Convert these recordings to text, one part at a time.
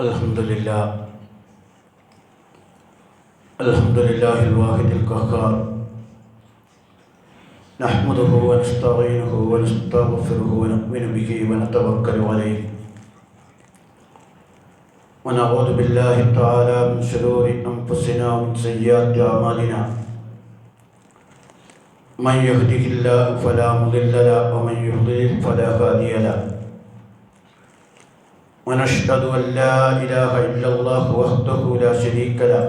الحمد لله الواحد القهار نحمده ونستعينه ونستغفره ونؤمن به ونتوكل عليه ونعوذ بالله تعالى من شرور أنفسنا ومن سيئات أعمالنا من يهده الله فلا مضل له ومن يضلل فلا هادي له ونشهد أن لا إله إلا الله وحده لا شريك له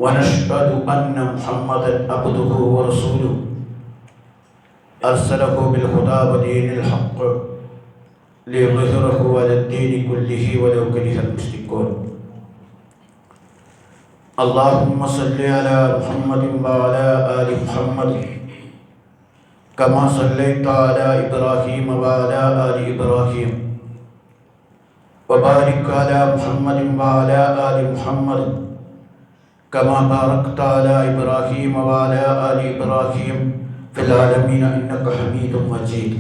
ونشهد أن محمدا عبده ورسوله أرسله بالهدى ودين الحق ليظهره على الدين كله ولو كره المشركون اللهم صل على محمد وعلى آل محمد كما صليت على إبراهيم وعلى آل إبراهيم وبارك على محمد وعلى آل محمد كما باركت على إبراهيم وعلى آل إبراهيم في العالمين إنك حميد مجيد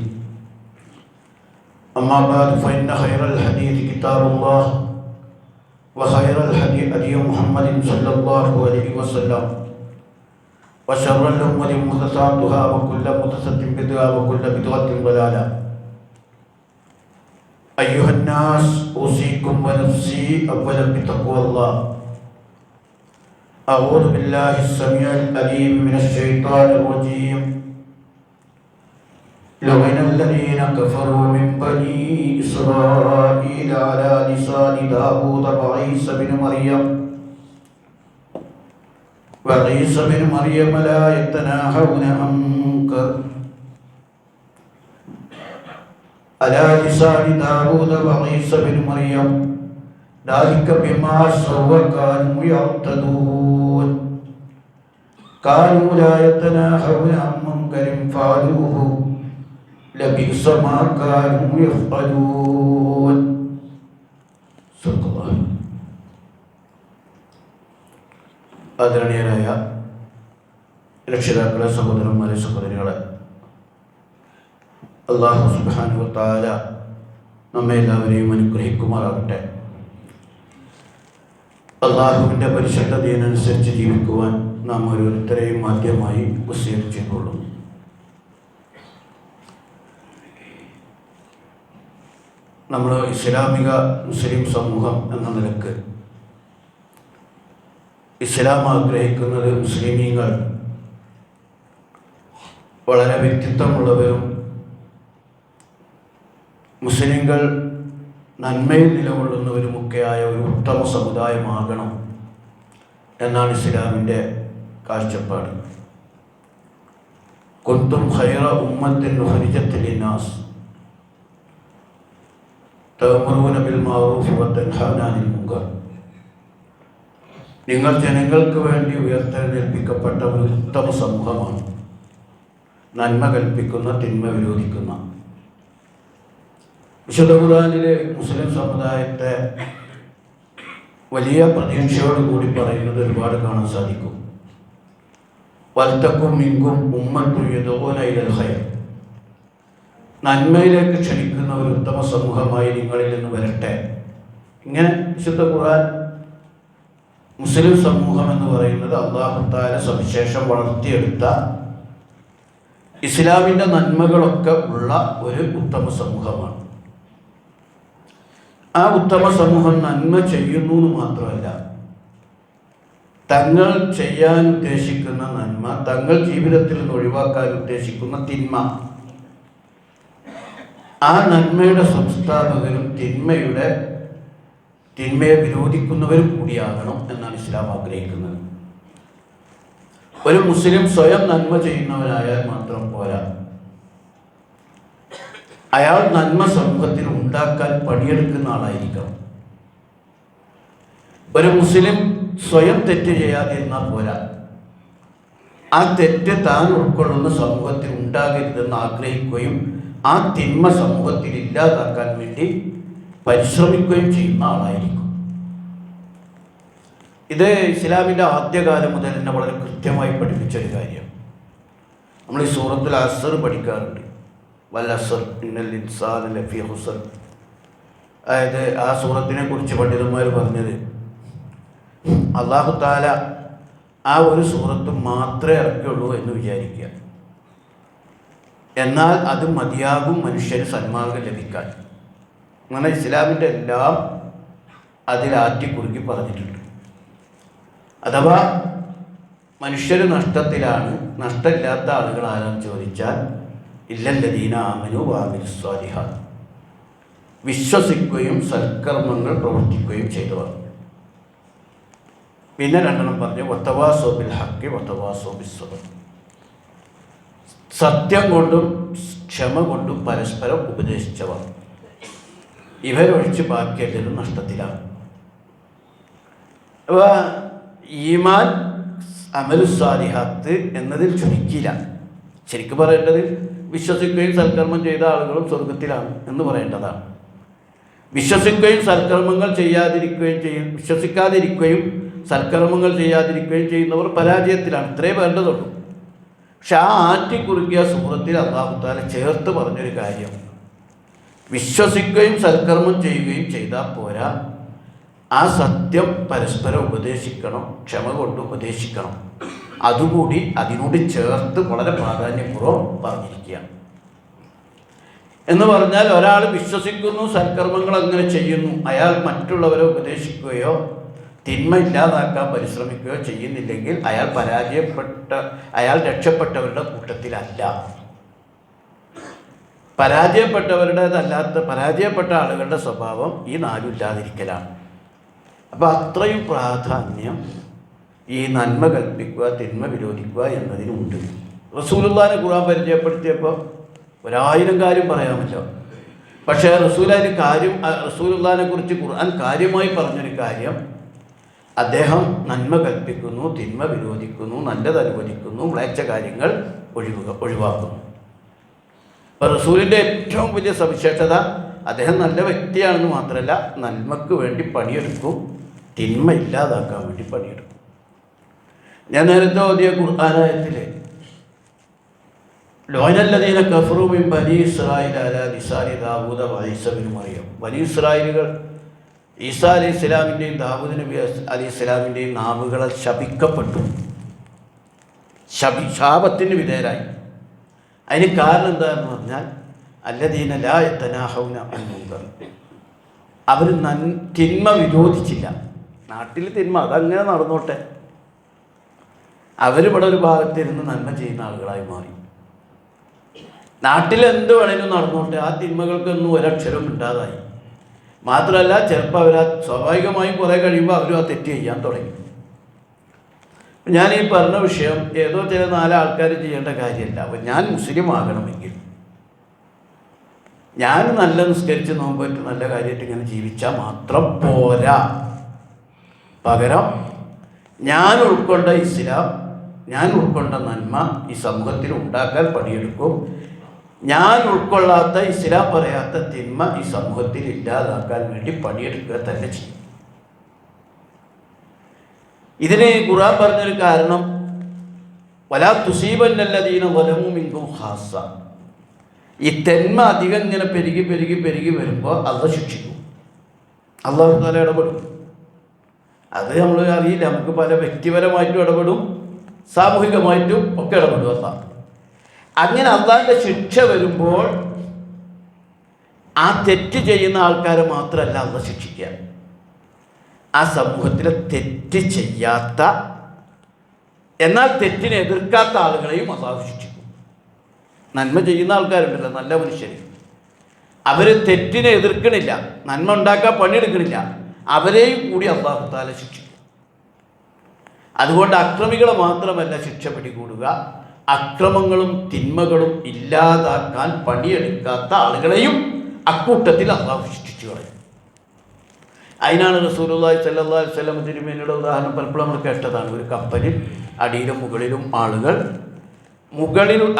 أما بعد فإن خير الحديث كتاب الله وخير الهدي هدي محمد صلى الله عليه وسلم وشر الأمور محدثاتها وكل محدثة بدعة وكل بدعة ضلالة أيها الناس أوصيكم ونفسي أولا بتقوى الله أعوذ بالله السميع العليم من الشيطان الرجيم لعن الذين كفروا من بني إسرائيل على لسان داود وعيسى بن مريم لا يتناهون عن منكر على لسان داود وعيسى بن مريم ذلك بما عصوا وكانوا يعتدون كانوا لا يتناهون عن منكر فعلوه لبئس ما كانوا يفعلون صدق الله. ആദരണീയരായ രക്ഷിതാക്കളെ, സഹോദരന്മാരെ, സഹോദരികളെ, അല്ലാഹു സുബ്ഹാനഹു വ തആല നമ്മെ എല്ലാവരെയും അനുഗ്രഹിക്കുമാറാകട്ടെ. അള്ളാഹുവിൻ്റെ പരിശുദ്ധ ദീനനുസരിച്ച് ജീവിക്കുവാൻ നാം ഓരോരുത്തരെയും ആദ്യമായി വസിയത്ത് ചെയ്തുകൊള്ളുന്നു. നമ്മൾ ഇസ്ലാമിക മുസ്ലിം സമൂഹം എന്ന നിലക്ക് ഇസ്ലാം ആഗ്രഹിക്കുന്നത് മുസ്ലിമീങ്ങൾ വളരെ വ്യക്തിത്വമുള്ളവരും മുസ്ലിങ്ങൾ നന്മയിൽ നിലകൊള്ളുന്നവരുമൊക്കെയായ ഒരു ഉത്തമ സമുദായമാകണം എന്നാണ് ഇസ്ലാമിൻ്റെ കാഴ്ചപ്പാട്. കുന്തും ഖൈറ ഉമ്മത്തിൻ ഉഖ്രിജത് ലിന്നാസ് തഅ്മുറൂന ബിൽ മഅറൂഫി വതൻഹൗന അനിൽ മുൻകർ. നിങ്ങൾ ജനങ്ങൾക്ക് വേണ്ടി ഉയർത്തെഴുന്നേൽപ്പിക്കപ്പെട്ട ഒരു ഉത്തമ സമൂഹമാണ്, നന്മ കൽപ്പിക്കുന്ന, തിന്മ വിരോധിക്കുന്ന. വിശുദ്ധ ഖുർആനിലെ മുസ്ലിം സമുദായത്തെ വലിയ പ്രതീക്ഷയോടുകൂടി പറയുന്നത് ഒരുപാട് കാണാൻ സാധിക്കും. വൽതകും മിൻകും ഉമ്മത്തുൻ യദ്ഊന ഇലൽ ഖൈർ. നന്മയിലേക്ക് ക്ഷണിക്കുന്ന ഒരു ഉത്തമ സമൂഹമായി നിങ്ങളിൽ നിന്ന് വരട്ടെ. ഇങ്ങനെ വിശുദ്ധ ഖുർആൻ മുസ്ലിം സമൂഹം എന്ന് പറയുന്നത് അല്ലാഹു തആല സവിശേഷം വളർത്തിയെടുത്ത ഇസ്ലാമിൻ്റെ നന്മകളൊക്കെ ഉള്ള ഒരു ഉത്തമ സമൂഹമാണ്. ആ ഉത്തമ സമൂഹം നന്മ ചെയ്യുന്നു എന്ന് മാത്രമല്ല, തങ്ങൾ ചെയ്യാൻ ഉദ്ദേശിക്കുന്ന നന്മ, തങ്ങൾ ജീവിതത്തിൽ നിന്ന് ഒഴിവാക്കാൻ ഉദ്ദേശിക്കുന്ന തിന്മ, ആ നന്മയുടെ സംസ്ഥാപകരും തിന്മയെ വിരോധിക്കുന്നവരും കൂടിയാകണം എന്നാണ് ഇസ്ലാം ആഗ്രഹിക്കുന്നത്. ഒരു മുസ്ലിം സ്വയം നന്മ ചെയ്യുന്നവനായാൽ മാത്രം പോരാ, അയാൾ നന്മ സമൂഹത്തിൽ ഉണ്ടാക്കാൻ പണിയെടുക്കുന്ന ആളായിരിക്കണം. ഒരു മുസ്ലിം സ്വയം തെറ്റ് ചെയ്യാതിരുന്നാൽ പോരാ, ആ തെറ്റ് താൻ ഉൾക്കൊള്ളുന്ന സമൂഹത്തിൽ ഉണ്ടാകരുതെന്ന് ആഗ്രഹിക്കുകയും ആ തിന്മ സമൂഹത്തിൽ ഇല്ലാതാക്കാൻ വേണ്ടി പരിശ്രമിക്കുകയും ചെയ്യുന്ന ആളായിരിക്കും. ഇത് ഇസ്ലാമിൻ്റെ ആദ്യകാലം മുതൽ തന്നെ വളരെ കൃത്യമായി പഠിപ്പിച്ചൊരു കാര്യം. നമ്മൾ ഈ സൂറത്തുൽ അസ്ർ പഠിക്കാറുണ്ട്. വൽ അസ്ർ ഇന്നൽ ഇൻസാന ലഫീ ഖുസ്ർ. അതായത് ആ സൂറത്തിനെ കുറിച്ച് പണ്ഡിതന്മാർ പറഞ്ഞത്, അല്ലാഹു തആല ആ ഒരു സൂറത്ത് മാത്രമേ ഇറക്കിയുള്ളൂ എന്ന് വിചാരിക്കുക, എന്നാൽ അത് മതിയാകും മനുഷ്യന് സന്മാർഗം ലഭിക്കാൻ. അങ്ങനെ ഇസ്ലാമിൻ്റെ എല്ലാം അതിലാറ്റി കുറുക്കി പറഞ്ഞിട്ടുണ്ട്. അഥവാ മനുഷ്യർ നഷ്ടത്തിലാണ്, നഷ്ടമില്ലാത്ത ആളുകൾ ആരാന്ന് ചോദിച്ചാൽ ഇല്ലല്ലദീന ആമനു വഅമിലുസ് സ്വാലിഹാത്ത്, വിശ്വസിക്കുകയും സൽക്കർമ്മങ്ങൾ പ്രവർത്തിക്കുകയും ചെയ്തവർ. പിന്നെ രണ്ടെണ്ണം പറഞ്ഞു, വതവാസൗ ബിൽ ഹഖ് വതവാസൗ ബിസ്സബ്ർ, സത്യം കൊണ്ടും ക്ഷമ കൊണ്ടും പരസ്പരം ഉപദേശിച്ചവർ. ഇവരൊഴിച്ച് ബാക്കി എല്ലാവരും നഷ്ടത്തിലാണ്. അപ്പോൾ ഈമാൻ അമലുസ്സാലിഹാത്ത് എന്നതിൽ ചുരുക്കിയില്ല. ശരിക്കും പറയേണ്ടത് വിശ്വസിക്കുകയും സൽക്കർമ്മം ചെയ്ത ആളുകളും സ്വർഗത്തിലാണ് എന്ന് പറയേണ്ടതാണ്. വിശ്വസിക്കുകയും സൽക്കർമ്മങ്ങൾ വിശ്വസിക്കാതിരിക്കുകയും സൽക്കർമ്മങ്ങൾ ചെയ്യാതിരിക്കുകയും ചെയ്യുന്നവർ പരാജയത്തിലാണ്. ഇത്രേ വേണ്ടതുള്ളൂ. പക്ഷെ ആ ആറ്റിക്കുറുക്കിയ സൂറത്തിൽ അല്ലാഹു തആല ചേർത്ത് പറഞ്ഞൊരു കാര്യം, വിശ്വസിക്കുകയും സൽക്കർമ്മം ചെയ്യുകയും ചെയ്താൽ പോരാ, ആ സത്യം പരസ്പരം ഉപദേശിക്കണം, ക്ഷമ കൊണ്ട് ഉപദേശിക്കണം. അതുകൂടി അതിനോട് ചേർത്ത് വളരെ പ്രാധാന്യപൂർവ്വം പറഞ്ഞിരിക്കുകയാണ്. എന്ന് പറഞ്ഞാൽ ഒരാൾ വിശ്വസിക്കുന്നു, സൽക്കർമ്മങ്ങൾ അങ്ങനെ ചെയ്യുന്നു, അയാൾ മറ്റുള്ളവരെ ഉപദേശിക്കുകയോ തിന്മ ഇല്ലാതാക്കാൻ പരിശ്രമിക്കുകയോ ചെയ്യുന്നില്ലെങ്കിൽ അയാൾ രക്ഷപ്പെട്ടവരുടെ കൂട്ടത്തിലല്ല. പരാജയപ്പെട്ട ആളുകളുടെ സ്വഭാവം ഈ നാലും ഇല്ലാതിരിക്കലാണ്. അപ്പോൾ അത്രയും പ്രാധാന്യം ഈ നന്മ കൽപ്പിക്കുക, തിന്മ വിരോധിക്കുക എന്നതിനുണ്ട്. റസൂലുള്ളാഹിനെ ഖുർആൻ പരിചയപ്പെടുത്തിയപ്പോൾ 1000 കാര്യം പറയാമല്ലോ. പക്ഷേ റസൂലുള്ളാഹിനെ കുറിച്ച് ഖുർആൻ കാര്യമായി പറഞ്ഞൊരു കാര്യം, അദ്ദേഹം നന്മ കൽപ്പിക്കുന്നു, തിന്മ വിരോധിക്കുന്നു, നല്ലത് അനുവദിക്കുന്നു, മ്ലേച്ഛ കാര്യങ്ങൾ ഒഴിവാക്കുന്നു. അപ്പോൾ റസൂലിൻ്റെ ഏറ്റവും വലിയ സവിശേഷത അദ്ദേഹം നല്ല വ്യക്തിയാണെന്ന് മാത്രമല്ല, നന്മക്ക് വേണ്ടി പണിയെടുക്കും, തിന്മ ഇല്ലാതാക്കാൻ വേണ്ടി പണിയെടുക്കും. ഞാൻ നേരത്തെ ഓതിയ ഖുർആനായത്തിൽ ലഅനല്ലദീന കഫറൂ മിൻ ബനീ ഇസ്രായീല അലാ ലിസാനി ദാവൂദ വഈസ ഇബ്നു മറിയം, ബനീ ഇസ്രായേലുകൾ ഈസാ അലൈഹിസ്സലാമിൻ്റെയും ദാവൂദ് നബി അലൈഹിസ്സലാമിൻ്റെയും നാവുകളെ ശപിക്കപ്പെട്ടു, ശാപത്തിന് വിധേയരായി. അതിന് കാരണം എന്താണെന്ന് പറഞ്ഞാൽ അല്ലദീന ലാ യതനാഹൗന അൻ മുൻകർ, അവർ തിന്മ വിരോധിച്ചില്ല. നാട്ടിൽ തിന്മ അതങ്ങനെ നടന്നോട്ടെ, അവരിവിടെ ഒരു ഭാഗത്തിരുന്ന് നന്മ ചെയ്യുന്ന ആളുകളായി മാറി. നാട്ടിൽ എന്ത് വേണേലും നടന്നോട്ടെ, ആ തിന്മകൾക്കൊന്നും ഒരക്ഷരം ഇണ്ടാതായി. മാത്രമല്ല ചിലപ്പോൾ സ്വാഭാവികമായും കുറേ കഴിയുമ്പോൾ അവരും ആ തെറ്റ് ചെയ്യാൻ തുടങ്ങി. ഞാൻ ഈ പറഞ്ഞ വിഷയം ഏതോ ചില 4 ആൾക്കാർ ചെയ്യേണ്ട കാര്യമല്ല. അപ്പോൾ ഞാൻ മുസ്ലിം ആകണമെങ്കിൽ ഞാൻ നല്ല നിസ്കരിച്ച് നോമ്പായിട്ട് നല്ല കാര്യമായിട്ട് ഇങ്ങനെ ജീവിച്ചാൽ മാത്രം പോരാ. പകരം ഞാൻ ഉൾക്കൊണ്ട ഇസ്ലാം, ഞാൻ ഉൾക്കൊണ്ട നന്മ ഈ സമൂഹത്തിൽ ഉണ്ടാക്കാൻ പണിയെടുക്കും. ഞാൻ ഉൾക്കൊള്ളാത്ത, ഇസ്ലാം പറയാത്ത തിന്മ ഈ സമൂഹത്തിൽ ഇല്ലാതാക്കാൻ വേണ്ടി പണിയെടുക്കുക തന്നെ ചെയ്യും. ഇതിന് ഖുർആൻ പറഞ്ഞൊരു കാരണം, വലാ തുസീബന്നല്ലദീന വലമു മിൻകും ഖാസ്സ, ഈ തിന്മ അധികം ഇങ്ങനെ പെരുകി വരുമ്പോൾ അള്ളാഹ് ശിക്ഷിക്കും, അല്ലാഹു തആല ഇടപെടും. അത് നമ്മൾ അറിയില്ല. നമുക്ക് പല വ്യക്തിപരമായിട്ടും ഇടപെടും, സാമൂഹികമായിട്ടും ഒക്കെ ഇടപെടും അള്ളാഹ്. അങ്ങനെ അള്ളാഹിൻ്റെ ശിക്ഷ വരുമ്പോൾ ആ തെറ്റ് ചെയ്യുന്ന ആൾക്കാരെ മാത്രമല്ല അള്ളാഹ് ശിക്ഷിക്കുക, ആ സമൂഹത്തിലെ തെറ്റ് ചെയ്യാത്ത എന്നാൽ തെറ്റിനെ എതിർക്കാത്ത ആളുകളെയും അള്ളാഹു ശിക്ഷിക്കും. നന്മ ചെയ്യുന്ന ആൾക്കാരുണ്ടല്ലോ, നല്ല മനുഷ്യർ, അവർ തെറ്റിനെ എതിർക്കണില്ല, നന്മ ഉണ്ടാക്കാൻ പണിയെടുക്കണില്ല, അവരെയും കൂടി അല്ലാഹു തആല ശിക്ഷിക്കും. അതുകൊണ്ട് അക്രമികളെ മാത്രമല്ല ശിക്ഷ പിടികൂടുക, അക്രമങ്ങളും തിന്മകളും ഇല്ലാതാക്കാൻ പണിയെടുക്കാത്ത ആളുകളെയും അക്കൂട്ടത്തിൽ അല്ലാഹു ശിക്ഷിച്ചു കളയും. അതിനാണ് റസൂലുള്ളാഹി സ്വല്ലല്ലാഹു അലൈഹി വസല്ലം തിരുമേനിയുടെ ഉദാഹരണം പലപ്പോഴും നമ്മൾ കേട്ടതാണ്. ഒരു കപ്പലിൽ അടിയിലും മുകളിലും ആളുകൾ,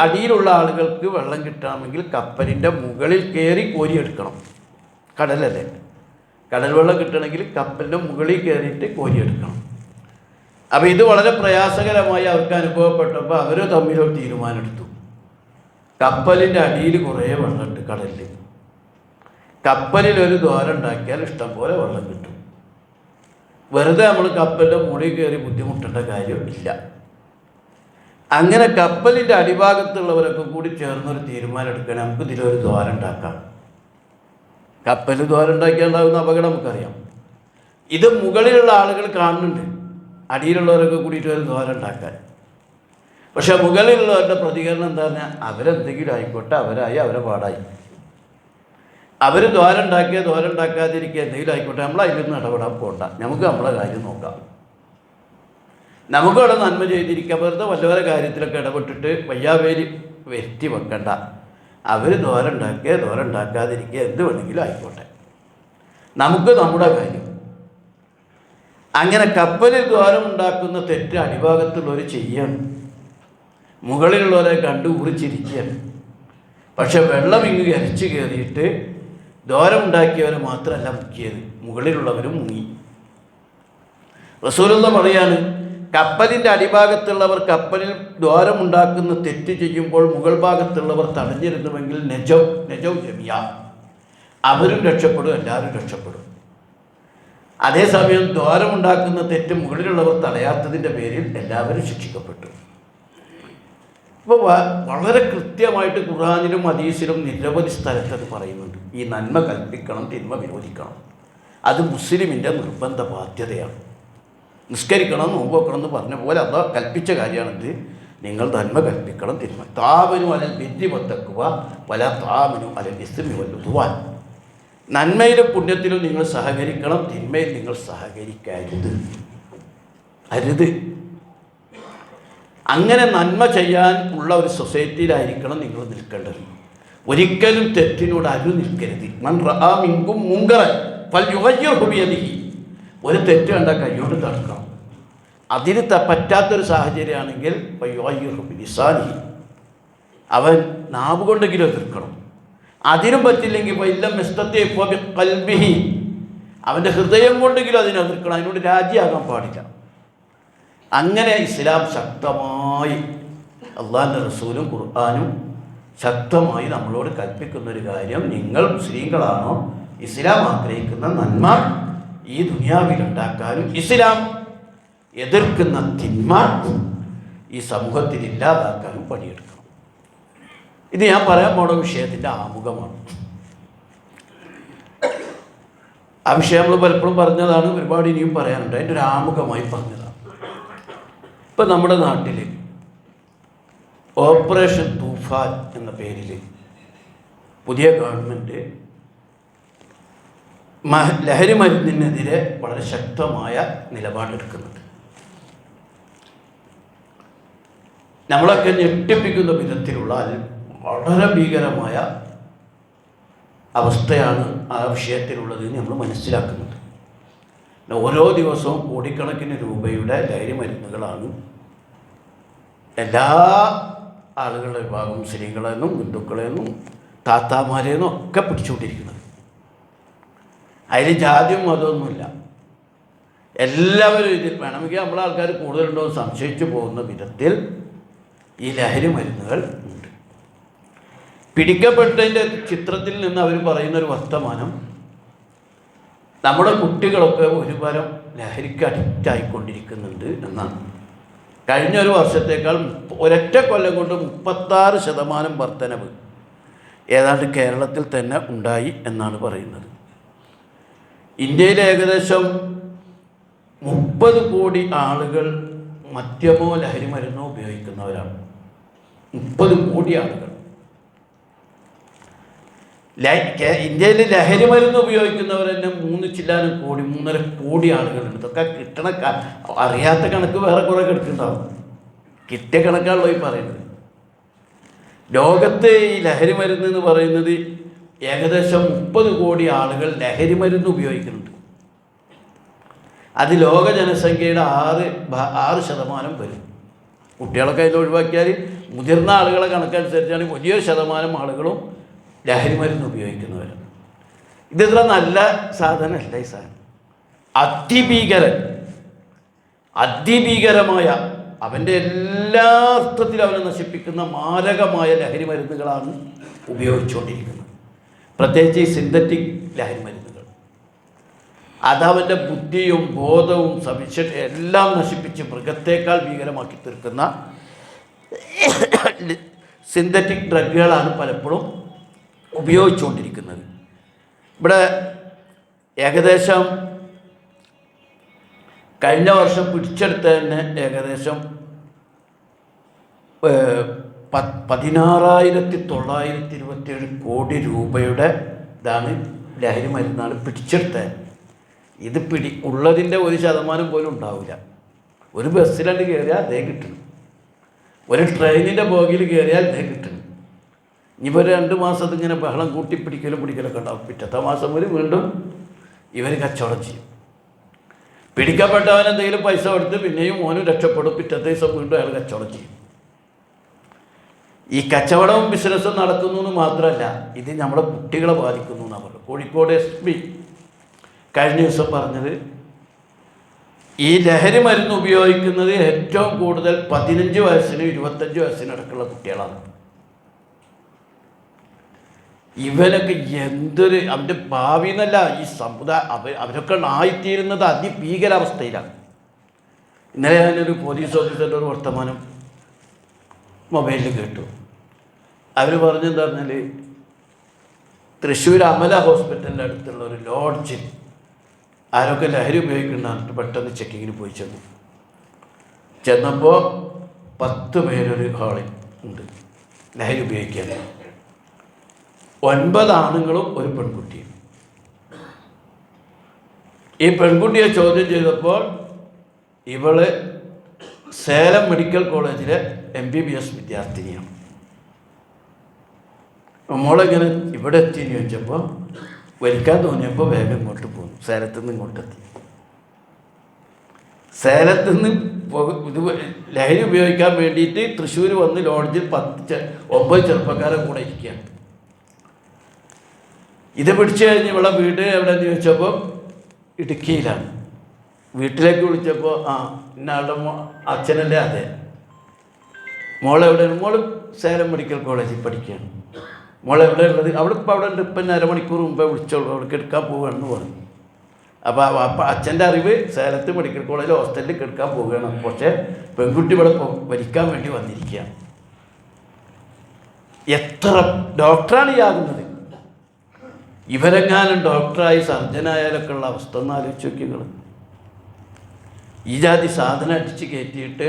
അടിയിലുള്ള ആളുകൾക്ക് വെള്ളം കിട്ടണമെങ്കിൽ കപ്പലിൻ്റെ മുകളിൽ കയറി കോരിയെടുക്കണം. കടലല്ലേ, കടൽ വെള്ളം കിട്ടണമെങ്കിൽ കപ്പലിൻ്റെ മുകളിൽ കയറിയിട്ട് കോരിയെടുക്കണം. അപ്പോൾ ഇത് വളരെ പ്രയാസകരമായി അവർക്ക് അനുഭവപ്പെട്ടപ്പോൾ അവർ തമ്മിലൊരു തീരുമാനമെടുത്തു. കപ്പലിൻ്റെ അടിയിൽ കുറേ വെള്ളമുണ്ട്, കടലിൽ. കപ്പലിലൊരു ദ്വാരം ഉണ്ടാക്കിയാൽ ഇഷ്ടം പോലെ വെള്ളം കിട്ടും. വെറുതെ നമ്മൾ കപ്പലിൻ്റെ മുകളിൽ കയറി ബുദ്ധിമുട്ടേണ്ട കാര്യമില്ല. അങ്ങനെ കപ്പലിൻ്റെ അടിഭാഗത്തുള്ളവരൊക്കെ കൂടി ചേർന്നൊരു തീരുമാനം എടുക്കണം, നമുക്ക് ഇതിലൊരു ദ്വാരം ഉണ്ടാക്കാം. കപ്പലിൽ ദ്വാരം ഉണ്ടാക്കിയാൽ ഉണ്ടാകുന്ന അപകടം നമുക്കറിയാം. ഇത് മുകളിലുള്ള ആളുകൾ കാണുന്നുണ്ട്, അടിയിലുള്ളവരൊക്കെ കൂടിയിട്ട് ഒരു ദ്വാരം ഉണ്ടാക്കാൻ. പക്ഷെ മുകളിലുള്ളവരുടെ പ്രതികരണം എന്താ പറഞ്ഞാൽ, അവരെന്തെങ്കിലും ആയിക്കോട്ടെ, അവരായി അവരെ പാടായി. അവർ ദ്വാരം ഉണ്ടാക്കിയ ദ്വാരം ഉണ്ടാക്കാതിരിക്കുക എന്തെങ്കിലും ആയിക്കോട്ടെ, നമ്മൾ അതിലൊന്നും ഇടപെടാൻ പോകണ്ട, നമുക്ക് നമ്മളെ കാര്യം നോക്കാം. നമുക്കവിടെ നന്മ ചെയ്തിരിക്കുക. വെറുതെ വല്ലവരെ കാര്യത്തിലൊക്കെ ഇടപെട്ടിട്ട് വയ്യാവേലി വരുത്തി വെക്കണ്ട. അവർ ദ്വാരം ഉണ്ടാക്കുക ദ്വാരം ഉണ്ടാക്കാതിരിക്കുക എന്ത് വേണമെങ്കിലും ആയിക്കോട്ടെ, നമുക്ക് നമ്മുടെ കാര്യം. അങ്ങനെ കപ്പലിൽ ദ്വാരം ഉണ്ടാക്കുന്ന തെറ്റ് അടിഭാഗത്തുള്ളവർ ചെയ്യാണ്, മുകളിലുള്ളവരെ കണ്ടു ഉറിച്ചിരിക്കുകയാണ്. പക്ഷെ വെള്ളം ഇങ്ങ് അരിച്ചു കയറിയിട്ട് ദ്വാരം ഉണ്ടാക്കിയവരെ മാത്രമല്ല മുക്കിയത്, മുകളിലുള്ളവരും മുങ്ങി. റസൂലുള്ള പറയാണ്, കപ്പലിൻ്റെ അടിഭാഗത്തുള്ളവർ കപ്പലിൽ ദ്വാരമുണ്ടാക്കുന്ന തെറ്റ് ചെയ്യുമ്പോൾ മുകൾ ഭാഗത്തുള്ളവർ തടഞ്ഞിരുന്നുവെങ്കിൽ നെജൗ ജമിയ, അവരും രക്ഷപ്പെടും, എല്ലാവരും രക്ഷപ്പെടും. അതേസമയം ദ്വാരമുണ്ടാക്കുന്ന തെറ്റ് മുകളിലുള്ളവർ തടയാത്തതിൻ്റെ പേരിൽ എല്ലാവരും ശിക്ഷിക്കപ്പെട്ടു. ഇപ്പോൾ വളരെ കൃത്യമായിട്ട് ഖുർആനിലും ഹദീസിലും നിരവധി സ്ഥലത്തത് പറയുന്നുണ്ട്. ഈ നന്മ കൽപ്പിക്കണം, തിന്മ വിരോധിക്കണം. അത് മുസ്ലിമിൻ്റെ നിർബന്ധ ബാധ്യതയാണ്. നിസ്കരിക്കണം, നോമ്പ് വെക്കണം എന്ന് പറഞ്ഞ പോലെ അത് കൽപ്പിച്ച കാര്യമാണിത്. നിങ്ങൾ നന്മ കൽപ്പിക്കണം, തിന്മ. താമനും അലൽ ബിദ്രി വത്തക്കുക വല താമനും അലൽ ഇസ്മി വല്ലുതുവാൻ. നന്മയിലും പുണ്യത്തിലും നിങ്ങൾ സഹകരിക്കണം, തിന്മയിൽ നിങ്ങൾ സഹകരിക്കരുത്, അരുത്. അങ്ങനെ നന്മ ചെയ്യാൻ ഉള്ള ഒരു സൊസൈറ്റിയിലായിരിക്കണം നിങ്ങൾ നിൽക്കേണ്ടത്. ഒരിക്കലും തെറ്റിനോട് അരു നിൽക്കരുത്. മൻ റആ മിൻകും മുൻകറൻ ഫൽയുഗയ്യിർഹു ബിയദിഹി. ഒരു തെറ്റ് കണ്ട കൈകൊണ്ട് തടുക്കണം. അതിന് പറ്റാത്തൊരു സാഹചര്യമാണെങ്കിൽ ഫൽയുഗയ്യിർഹു ബിലിസാനിഹി, അവൻ നാവ് കൊണ്ടെങ്കിലും എതിർക്കണം. അതിനും പറ്റില്ലെങ്കിൽ വല്ലം ഇസ്തത്തി ബിഖൽബിഹി, അവൻ്റെ ഹൃദയം കൊണ്ടെങ്കിലും അതിനെ എതിർക്കണം. അതിനോട് രാജിയാകാൻ പാടില്ല. അങ്ങനെ ഇസ്ലാം ശക്തമായി, അള്ളാഹിൻ്റെ റസൂലും ഖുർആനും ശക്തമായി നമ്മളോട് കൽപ്പിക്കുന്നൊരു കാര്യം, നിങ്ങൾ മുസ്ലിങ്ങളാണോ ഇസ്ലാം ആഗ്രഹിക്കുന്ന നന്മ ഈ ദുനിയാവിലുണ്ടാക്കാനും ഇസ്ലാം എതിർക്കുന്ന തിന്മ ഈ സമൂഹത്തിൽ ഇല്ലാതാക്കാനും പണിയെടുക്കണം. ഇത് ഞാൻ പറയാൻ പോണ വിഷയത്തിൻ്റെ ആമുഖമാണ്. ആ വിഷയം നമ്മൾ പലപ്പോഴും പറഞ്ഞതാണ്, ഒരുപാട് ഇനിയും പറയാനുണ്ട്. അതിൻ്റെ ഒരു ആമുഖമായി പറഞ്ഞതാണ്. ഇപ്പം നമ്മുടെ നാട്ടിൽ ഓപ്പറേഷൻ തൂഫാൻ എന്ന പേരിൽ പുതിയ ഗവൺമെൻറ് ലഹരി മരുന്നിനെതിരെ വളരെ ശക്തമായ നിലപാടെടുക്കുന്നുണ്ട്. നമ്മളൊക്കെ ഞെട്ടിപ്പിക്കുന്ന വിധത്തിലുള്ള വളരെ ഭീകരമായ അവസ്ഥയാണ് ആ വിഷയത്തിലുള്ളത് നമ്മൾ മനസ്സിലാക്കുന്നുണ്ട്. ഓരോ ദിവസവും കോടിക്കണക്കിന് രൂപയുടെ ലഹരി മരുന്നുകളാണ് എല്ലാ ആളുകളുടെ വിഭാഗം, സ്ത്രീകളെന്നും ഹിന്ദുക്കളെന്നും താത്താമാരെന്നും ഒക്കെ പിടിച്ചുകൊണ്ടിരിക്കുന്നത്. അതിൽ ജാതിയും മതമൊന്നുമില്ല, എല്ലാവരും ഇതിൽ വേണമെങ്കിൽ നമ്മളെ ആൾക്കാർ കൂടുതലുണ്ടോ എന്ന് സംശയിച്ചു പോകുന്ന വിധത്തിൽ ഈ ലഹരി മരുന്നുകൾ ഉണ്ട്. പിടിക്കപ്പെട്ടതിൻ്റെ ചിത്രത്തിൽ നിന്ന് അവർ പറയുന്നൊരു വർത്തമാനം, നമ്മുടെ കുട്ടികളൊക്കെ ഒരുപാരം ലഹരിക്ക് അഡിക്റ്റായിക്കൊണ്ടിരിക്കുന്നുണ്ട് എന്നാണ്. കഴിഞ്ഞ ഒരു വർഷത്തേക്കാൾ ഒരൊറ്റ കൊല്ലം കൊണ്ട് 36% വർധനവ് ഏതാണ്ട് കേരളത്തിൽ തന്നെ ഉണ്ടായി എന്നാണ് പറയുന്നത്. ഇന്ത്യയിൽ ഏകദേശം 30 കോടി ആളുകൾ മദ്യമോ ലഹരി മരുന്നോ ഉപയോഗിക്കുന്നവരാണ്. 30 കോടി ആളുകൾ. ഇന്ത്യയിൽ ലഹരി മരുന്ന് ഉപയോഗിക്കുന്നവർ തന്നെ 3.3 കോടി ആളുകളുണ്ട്. ഇതൊക്കെ കിട്ടണ അറിയാത്ത കണക്ക് വേറെ കുറേ കിടക്കുന്നുണ്ടാവും. കിട്ടിയ കണക്കാണല്ലോ ഈ പറയുന്നത്. ലോകത്ത് ഈ ലഹരി മരുന്ന് എന്ന് പറയുന്നത് ഏകദേശം 30 കോടി ആളുകൾ ലഹരി മരുന്ന് ഉപയോഗിക്കുന്നുണ്ട്. അത് ലോക ജനസംഖ്യയുടെ 6% വരും. കുട്ടികളൊക്കെ അതിൽ ഒഴിവാക്കിയാൽ മുതിർന്ന ആളുകളെ കണക്കനുസരിച്ചാണ് വലിയൊരു ശതമാനം ആളുകളും ലഹരി മരുന്ന് ഉപയോഗിക്കുന്നവരാണ്. ഇതിത്ര നല്ല സാധനമല്ല ഈ സാധനം. അതിഭീകരമായ അവൻ്റെ എല്ലാ അർത്ഥത്തിലും അവനെ നശിപ്പിക്കുന്ന മാരകമായ ലഹരി മരുന്നുകളാണ് ഉപയോഗിച്ചുകൊണ്ടിരിക്കുന്നത്. പ്രത്യേകിച്ച് ഈ സിന്തറ്റിക് ലഹരി മരുന്നുകൾ. അതവൻ്റെ ബുദ്ധിയും ബോധവും സവിശേഷ എല്ലാം നശിപ്പിച്ച് മൃഗത്തേക്കാൾ ഭീകരമാക്കി തീർക്കുന്ന സിന്തറ്റിക് ഡ്രഗുകളാണ് പലപ്പോഴും ഉപയോഗിച്ചുകൊണ്ടിരിക്കുന്നത്. ഇവിടെ ഏകദേശം കഴിഞ്ഞ വർഷം പിടിച്ചെടുത്ത തന്നെ ഏകദേശം 16,927 കോടി രൂപയുടെ ഇതാണ് ലഹരി മരുന്നാണ് പിടിച്ചെടുത്തത്. ഇത് ഉള്ളതിൻ്റെ 1% പോലും ഉണ്ടാവില്ല. ഒരു ബസ്സിലണ്ട് കയറിയാൽ അതേ കിട്ടണം, ഒരു ട്രെയിനിൻ്റെ ബോഗിയിൽ കയറിയാൽ അതേ കിട്ടണം. ഇനിയിപ്പോൾ 2 മാസം ഇങ്ങനെ ബഹളം പിടിക്കലൊക്കെ ഉണ്ടാവും. പിറ്റത്തെ മാസം വരെ വീണ്ടും ഇവർ കച്ചവടം ചെയ്യും. പിടിക്കപ്പെട്ടവൻ എന്തെങ്കിലും പൈസ കൊടുത്ത് പിന്നെയും മോനും രക്ഷപ്പെടും. പിറ്റത്തെ ദിവസം വീണ്ടും അയാൾ കച്ചവടം ചെയ്യും. ഈ കച്ചവടവും ബിസിനസ്സും നടക്കുന്നു എന്ന് മാത്രമല്ല, ഇത് നമ്മുടെ കുട്ടികളെ ബാധിക്കുന്നു എന്നാണ് പറഞ്ഞത്. കോഴിക്കോട് SP കഴിഞ്ഞ ദിവസം പറഞ്ഞത്, ഈ ലഹരി മരുന്ന് ഉപയോഗിക്കുന്നത് ഏറ്റവും കൂടുതൽ 15 വയസ്സിനും 25 വയസ്സിനിടക്കുള്ള കുട്ടികളാണ്. ഇവനൊക്കെ എന്തൊരു അവൻ്റെ ഭാവി എന്നല്ല, ഈ സമുദായം അവരൊക്കെ ആയിത്തീരുന്നത് അതിഭീകരാവസ്ഥയിലാണ്. ഇന്നലെ ഞാനൊരു പോലീസ് ഓഫീസറുടെ ഒരു വർത്തമാനം മൊബൈലിൽ കേട്ടു. അവർ പറഞ്ഞെന്താ പറഞ്ഞാൽ, തൃശ്ശൂർ അമല ഹോസ്പിറ്റലിൻ്റെ അടുത്തുള്ള ഒരു ലോഡ്ജിൽ ആരൊക്കെ ലഹരി ഉപയോഗിക്കുന്നുണ്ട് പെട്ടെന്ന് ചെക്കിങ്ങിന് പോയി ചെന്നപ്പോൾ 10 പേരൊരു ഹാളിൽ ഉണ്ട് ലഹരി ഉപയോഗിക്കാൻ. 9 ആണുങ്ങളും ഒരു പെൺകുട്ടിയും. ഈ പെൺകുട്ടിയെ ചോദ്യം ചെയ്തപ്പോൾ ഇവള് സേലം മെഡിക്കൽ കോളേജിലെ MBBS വിദ്യാർത്ഥിനിയാണ്. മോളെങ്ങനെ ഇവിടെ എത്തിയെന്ന് ചോദിച്ചപ്പോൾ വലിക്കാൻ തോന്നിയപ്പോൾ വേഗം ഇങ്ങോട്ട് പോകും. സേലത്തു നിന്ന് ഇങ്ങോട്ടെത്തി. സേലത്തു നിന്ന് ഇത് ലഹരി ഉപയോഗിക്കാൻ വേണ്ടിയിട്ട് തൃശ്ശൂർ വന്ന് ലോഡ്ജിൽ 9 ചെറുപ്പക്കാരെ കൂടെ ഇരിക്കുകയാണ്. ഇത് പിടിച്ചു കഴിഞ്ഞ് ഇവിടെ വീട് എവിടെയെന്ന് ചോദിച്ചപ്പോൾ ഇടുക്കിയിലാണ്. വീട്ടിലേക്ക് വിളിച്ചപ്പോൾ ഇന്നയാളുടെ അച്ഛനല്ലേ? അതെ. മോളെവിടെയാണ്? മോള് സേലം മെഡിക്കൽ കോളേജിൽ പഠിക്കുകയാണ്. മോളെവിടെ ഉള്ളത്? അവിടെ ഉണ്ട്. ഇപ്പം 1 മണിക്കൂർ മുമ്പേ വിളിച്ചോളൂ, അവിടെ എടുക്കാൻ പോവുകയാണെന്ന് പറഞ്ഞു. അപ്പോൾ അച്ഛൻ്റെ അറിവ് സേലത്ത് മെഡിക്കൽ കോളേജിൽ ഹോസ്റ്റലിൽ എടുക്കാൻ പോവുകയാണ്. പക്ഷേ പെൺകുട്ടി ഇവിടെ ഭരിക്കാൻ വേണ്ടി വന്നിരിക്കുകയാണ്. എത്ര ഡോക്ടറാണ് ഈ ആകുന്നത്? ഇവരെങ്ങാനും ഡോക്ടറായി സർജനായാലൊക്കെ ഉള്ള അവസ്ഥ ഒന്ന് ആലോചിച്ച് നോക്കിങ്ങൾ. ഈ ജാതി സാധനം അടിച്ച് കയറ്റിയിട്ട്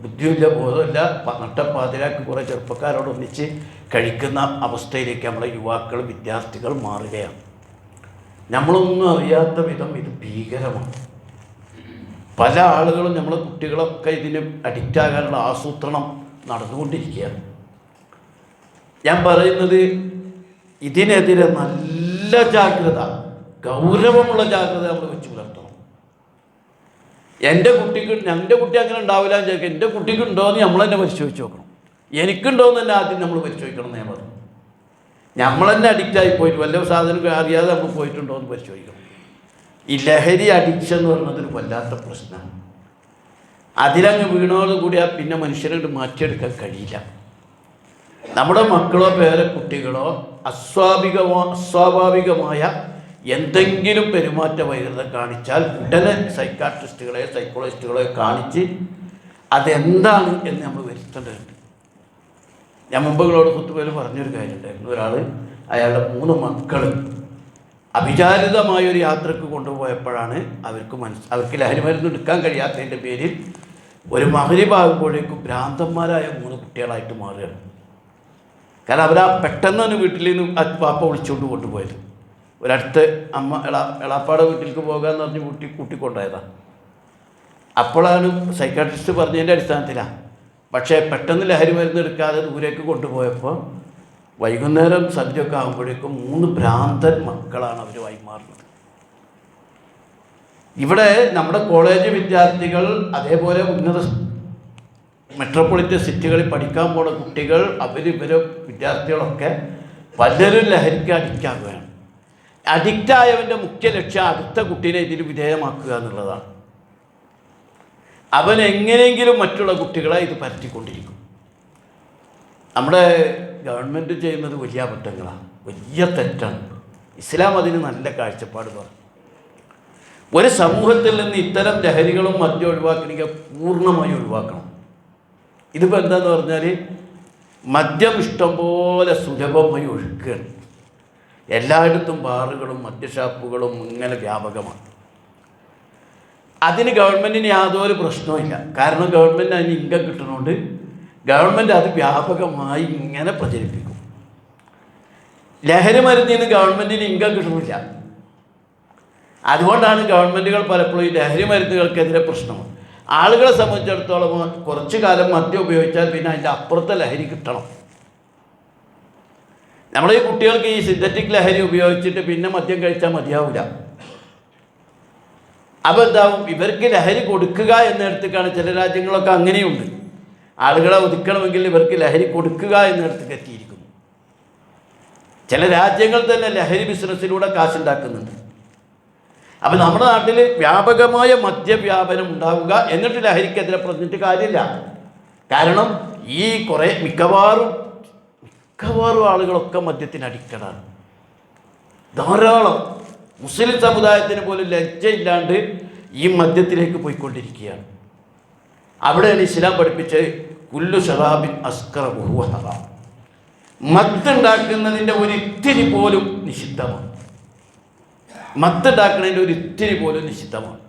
ബുദ്ധിയില്ല ബോധമില്ല നട്ടപ്പാതിരാക്ക് കുറേ ചെറുപ്പക്കാരോടൊന്നിച്ച് കഴിക്കുന്ന അവസ്ഥയിലേക്ക് നമ്മളെ യുവാക്കൾ വിദ്യാർത്ഥികൾ മാറുകയാണ്. നമ്മളൊന്നും അറിയാത്ത വിധം ഇത് ഭീകരമാണ്. പല ആളുകളും നമ്മളെ കുട്ടികളൊക്കെ ഇതിന് അഡിക്റ്റാകാനുള്ള ആസൂത്രണം നടന്നുകൊണ്ടിരിക്കുകയാണ്. ഞാൻ പറയുന്നത്, ഇതിനെതിരെ നല്ല ജാഗ്രത, ഗൗരവമുള്ള ജാഗ്രത നമ്മൾ വെച്ച് പുലർത്തണം. എൻ്റെ കുട്ടി അങ്ങനെ ഉണ്ടാവില്ല എന്ന് ചോദിക്കാം. എൻ്റെ കുട്ടിക്ക് ഉണ്ടോ എന്ന് നമ്മൾ തന്നെ പരിശോധിച്ച് നോക്കണം. എനിക്കുണ്ടോ എന്ന് തന്നെ ആദ്യം നമ്മൾ പരിശോധിക്കണം എന്ന് ഞാൻ പറഞ്ഞു. നമ്മൾ തന്നെ അഡിക്റ്റായി പോയിട്ട് വല്ല സാധനം അറിയാതെ നമ്മൾ പോയിട്ടുണ്ടോ എന്ന് പരിശോധിക്കണം. ഈ ലഹരി അഡിക്ഷൻ എന്ന് പറയുന്നതൊരു വല്ലാത്ത പ്രശ്നമാണ്. അതിലങ്ങ് വീണോടുകൂടി പിന്നെ മനുഷ്യരോട് മാറ്റിയെടുക്കാൻ കഴിയില്ല. നമ്മുടെ മക്കളോ കുട്ടികളോ അസ്വാഭാവികമായ എന്തെങ്കിലും പെരുമാറ്റ വൈകൃതം കാണിച്ചാൽ ഉടനെ സൈക്കാട്രിസ്റ്റുകളെ സൈക്കോളജിസ്റ്റുകളെ കാണിച്ച് അതെന്താണ് എന്ന് നമ്മൾ വരുത്തേണ്ടതുണ്ട്. ഞാൻ മുമ്പുകളോട് കുത്തുപേര് പറഞ്ഞൊരു കാര്യമുണ്ടായിരുന്നു. ഒരാൾ അയാളുടെ 3 മക്കൾ അവിചാരിതമായൊരു യാത്രക്ക് കൊണ്ടുപോയപ്പോഴാണ് അവർക്ക് ലഹരി മരുന്ന് എടുക്കാൻ കഴിയാത്തതിൻ്റെ പേരിൽ ഒരു മഗ്‌രിബാകുമ്പോഴേക്കും ഭ്രാന്തന്മാരായ 3 കുട്ടികളായിട്ട് മാറുകയാണ്. കാരണം അവരാ പെട്ടെന്ന് തന്നെ വീട്ടിൽ നിന്ന് പാപ്പ വിളിച്ചുകൊണ്ട് കൊണ്ടുപോയത്. ഒരടുത്ത് അമ്മ എളാപ്പാടെ വീട്ടിലേക്ക് പോകാമെന്ന് പറഞ്ഞ് കൂട്ടിക്കൊണ്ടുപോയതാണ്. അപ്പോഴാണ് സൈക്കാട്രിസ്റ്റ് പറഞ്ഞതിൻ്റെ അടിസ്ഥാനത്തിലാണ്. പക്ഷേ പെട്ടെന്ന് ലഹരി മരുന്ന് എടുക്കാതെ ദൂരേക്ക് കൊണ്ടുപോയപ്പോൾ വൈകുന്നേരം സന്ധ്യയൊക്കെ ആകുമ്പോഴേക്കും 3 ഭ്രാന്തൻ മക്കളാണ് അവർ വൈമാറുന്നത്. ഇവിടെ നമ്മുടെ കോളേജ് വിദ്യാർത്ഥികൾ, അതേപോലെ ഉന്നത മെട്രോപൊളിറ്റൻ സിറ്റികളിൽ പഠിക്കാൻ പോകുന്ന കുട്ടികൾ, ഇവരെ വിദ്യാർത്ഥികളൊക്കെ പലരും ലഹരിക്ക് അഡിക്റ്റാകുകയാണ്. അഡിക്റ്റായവൻ്റെ മുഖ്യ ലക്ഷ്യം അടുത്ത കുട്ടീനെ ഇതിന് വിധേയമാക്കുക എന്നുള്ളതാണ്. അവൻ എങ്ങനെയെങ്കിലും മറ്റുള്ള കുട്ടികളെ ഇത് പരത്തിക്കൊണ്ടിരിക്കും. നമ്മുടെ ഗവൺമെൻറ് ചെയ്യുന്നത് വലിയ അബദ്ധങ്ങളാണ്. വലിയ തെറ്റാണ്. ഇസ്ലാം അതിന് നല്ല കാഴ്ചപ്പാട് പറഞ്ഞു. ഒരു സമൂഹത്തിൽ നിന്ന് ഇത്തരം ലഹരികളും മദ്യം ഒഴിവാക്കണമെങ്കിൽ പൂർണ്ണമായി ഒഴിവാക്കണം. ഇതിപ്പോൾ എന്താന്ന് പറഞ്ഞാൽ മദ്യം ഇഷ്ടംപോലെ സുലഭമായി ഒഴുക്കുകയാണ്. എല്ലായിടത്തും ബാറുകളും മദ്യഷാപ്പുകളും ഇങ്ങനെ വ്യാപകമാണ്. അതിന് ഗവൺമെൻറ്റിന് യാതൊരു പ്രശ്നവുമില്ല. കാരണം ഗവൺമെൻറ് അതിന് ഇൻകം കിട്ടുന്നതുകൊണ്ട് ഗവൺമെൻറ് അത് വ്യാപകമായി ഇങ്ങനെ പ്രചരിപ്പിക്കും. ലഹരി മരുന്നിന് ഗവൺമെൻറ്റിന് ഇൻകം കിട്ടുന്നില്ല. അതുകൊണ്ടാണ് ഗവൺമെൻറ്റുകൾ പലപ്പോഴും ഈ ലഹരി മരുന്നുകൾക്കെതിരെ പ്രശ്നം. ആളുകളെ സംബന്ധിച്ചിടത്തോളം കുറച്ചു കാലം മദ്യം ഉപയോഗിച്ചാൽ പിന്നെ അതിൻ്റെ അപ്പുറത്തെ ലഹരി കിട്ടണം. നമ്മുടെ ഈ കുട്ടികൾക്ക് ഈ സിന്തറ്റിക് ലഹരി ഉപയോഗിച്ചിട്ട് പിന്നെ മദ്യം കഴിച്ചാൽ മതിയാവില്ല. അപ്പോൾ എന്താവും, ഇവർക്ക് ലഹരി കൊടുക്കുക എന്നിടത്തേക്കാണ്. ചില രാജ്യങ്ങളൊക്കെ അങ്ങനെയുണ്ട്. ആളുകളെ ഒതുക്കണമെങ്കിൽ ഇവർക്ക് ലഹരി കൊടുക്കുക എന്നിടത്തേക്ക് എത്തിയിരിക്കുന്നു. ചില രാജ്യങ്ങൾ തന്നെ ലഹരി ബിസിനസ്സിലൂടെ കാശുണ്ടാക്കുന്നുണ്ട്. അപ്പം നമ്മുടെ നാട്ടിൽ വ്യാപകമായ മദ്യവ്യാപനം ഉണ്ടാവുക, എന്നിട്ട് ലഹരിക്കെതിരെ പറഞ്ഞിട്ട് കാര്യമില്ല. കാരണം ഈ മിക്കവാറും ആളുകളൊക്കെ മദ്യത്തിന് അഡിക്റ്റഡാണ്. ധാരാളം മുസ്ലിം സമുദായത്തിന് പോലും ലജ്ജയില്ലാണ്ട് ഈ മദ്യത്തിലേക്ക് പോയിക്കൊണ്ടിരിക്കുകയാണ്. അവിടെയാണ് ഇസ്ലാം പഠിപ്പിച്ച് കുല്ലു ഷറാബിൻ അസ്കറ വഹുവ ഹറാം. മത്തുണ്ടാക്കുന്നതിൻ്റെ ഒരിത്തിരി പോലും നിഷിദ്ധമാണ്. മത്തുണ്ടാക്കുന്നതിൻ്റെ ഒരിത്തിരി പോലും നിഷിദ്ധമാണ്.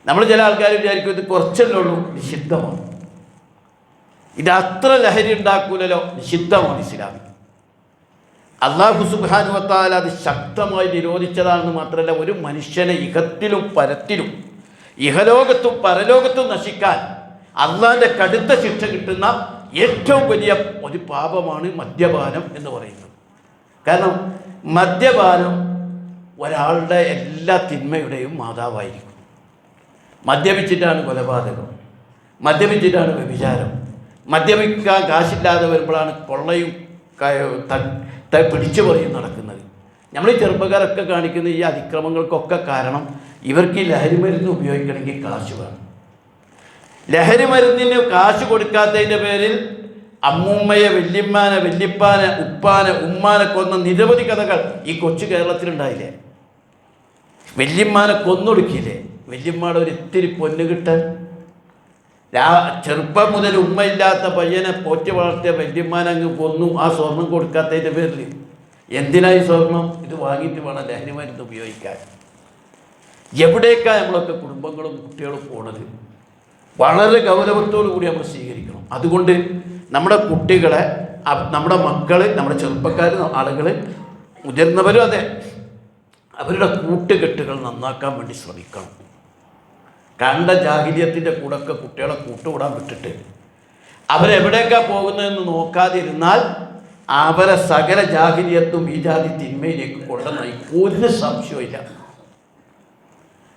നമ്മൾ ചില ആൾക്കാർ വിചാരിക്കും ഇത് കുറച്ചല്ലേ ഉള്ളൂ, നിഷിദ്ധമാണ്. ഇത് അത്ര ലഹരി ഉണ്ടാക്കൂലല്ലോ, നിഷിദ്ധമാണ് ഇസ്ലാമിൽ. അല്ലാഹു സുബ്ഹാനഹു വ തആല അത് ശക്തമായി നിരോധിച്ചതാണെന്ന് മാത്രമല്ല, ഒരു മനുഷ്യനെ ഇഹത്തിലും പരത്തിലും, ഇഹലോകത്തും പരലോകത്തും നശിക്കാൻ അള്ളാഹിൻ്റെ കടുത്ത ശിക്ഷ കിട്ടുന്ന ഏറ്റവും വലിയ ഒരു പാപമാണ് മദ്യപാനം എന്ന് പറയുന്നത്. കാരണം മദ്യപാനം ഒരാളുടെ എല്ലാ തിന്മയുടെയും മാതാവായിരിക്കും. മദ്യപിച്ചിട്ടാണ് കൊലപാതകം, മദ്യപിച്ചിട്ടാണ് വ്യഭിചാരം, മദ്യപിക്കാൻ കാശില്ലാതെ വരുമ്പോഴാണ് കൊള്ളയും പിടിച്ചു പറയും നടക്കുന്നത്. നമ്മൾ ഈ ചെറുപ്പക്കാരൊക്കെ കാണിക്കുന്ന ഈ അതിക്രമങ്ങൾക്കൊക്കെ കാരണം ഇവർക്ക് ഈ ലഹരി മരുന്ന് ഉപയോഗിക്കണമെങ്കിൽ കാശ് വേണം. ലഹരി മരുന്നിന് കാശ് കൊടുക്കാത്തതിൻ്റെ പേരിൽ അമ്മൂമ്മയെ, വല്യമ്മാനെ, വല്യപ്പാനെ, ഉപ്പാനെ, ഉമ്മാനെ കൊന്ന നിരവധി കഥകൾ ഈ കൊച്ചു കേരളത്തിലുണ്ടായില്ലേ. വല്യമ്മാനെ കൊന്നൊടുക്കിയില്ലേ. വല്യമ്മയുടെ ഒരു ഇത്തിരി പൊന്ന് കിട്ടാൻ ചെറുപ്പം മുതൽ ഉമ്മയില്ലാത്ത പയ്യനെ പോറ്റി വളർത്തിയ വല്യമ്മാനെ അങ്ങ് കൊന്നു. ആ സ്വർണം കൊടുക്കാത്തതിൻ്റെ പേരിൽ. എന്തിനായി സ്വർണം? ഇത് വാങ്ങിയിട്ട് വേണം ലഹരി മരുന്ന് ഉപയോഗിക്കാൻ. എവിടേക്കാണ് നമ്മളൊക്കെ കുടുംബങ്ങളും കുട്ടികളും പോണത്? വളരെ ഗൗരവത്തോടു കൂടി നമ്മൾ സ്വീകരിക്കണം. അതുകൊണ്ട് നമ്മുടെ കുട്ടികളെ, നമ്മുടെ മക്കൾ, നമ്മുടെ ചെറുപ്പക്കാർ, ആളുകൾ, മുതിർന്നവരും അതെ, അവരുടെ കൂട്ടുകെട്ടുകൾ നന്നാക്കാൻ വേണ്ടി ശ്രമിക്കണം. കണ്ട ജാഹിലിയത്തിൻ്റെ കൂടെയൊക്കെ കുട്ടികളെ കൂട്ടുകൂടാൻ വിട്ടിട്ട് അവരെവിടേക്കാണ് പോകുന്നതെന്ന് നോക്കാതിരുന്നാൽ അവരെ സകല ജാഹിലിയത്തും ഈ ജാതി തിന്മയിലേക്ക് കൊണ്ടുവന്നായി ഒരു സംശയമില്ല.